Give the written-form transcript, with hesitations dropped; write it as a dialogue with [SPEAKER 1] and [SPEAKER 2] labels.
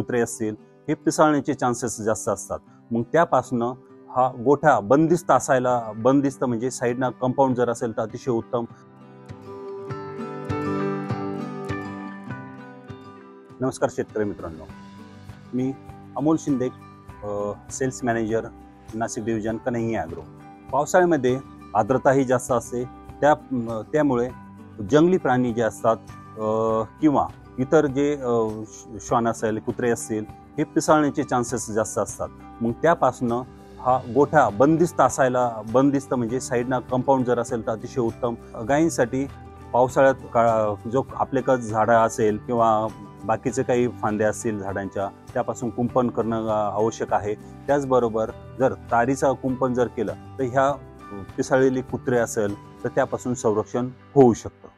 [SPEAKER 1] कुत्रे असतील हे पिसाळण्याचे चान्सेस जास्त असतात. मग त्यापासून हा गोठा बंदिस्त म्हणजे साईडनं कंपाऊंड जर असेल तर अतिशय उत्तम. नमस्कार शेतकरी मित्रांनो, मी Amol Shinde, sales manager, Nashik division, Kanhaiya agro. पावसाळ्यामध्ये आर्द्रताही जास्त असते, त्यामुळे जंगली प्राणी जे असतात किंवा इतर जे श्वान असेल, कुत्रे असतील हे पिसाळण्याचे चान्सेस जास्त असतात. मग त्यापासून हा गोठा बंदिस्त म्हणजे साईडनं कंपाऊंड जर असेल तर अतिशय उत्तम. गायींसाठी पावसाळ्यात जो आपल्याकडे झाडं असेल किंवा बाकीचे काही फांद्या असतील झाडांच्या, त्यापासून कुंपण करणं आवश्यक आहे. त्याचबरोबर जर तारीचं कुंपण जर केलं तर ह्या पिसाळलेली कुत्रे असेल तर त्यापासून संरक्षण होऊ शकतं.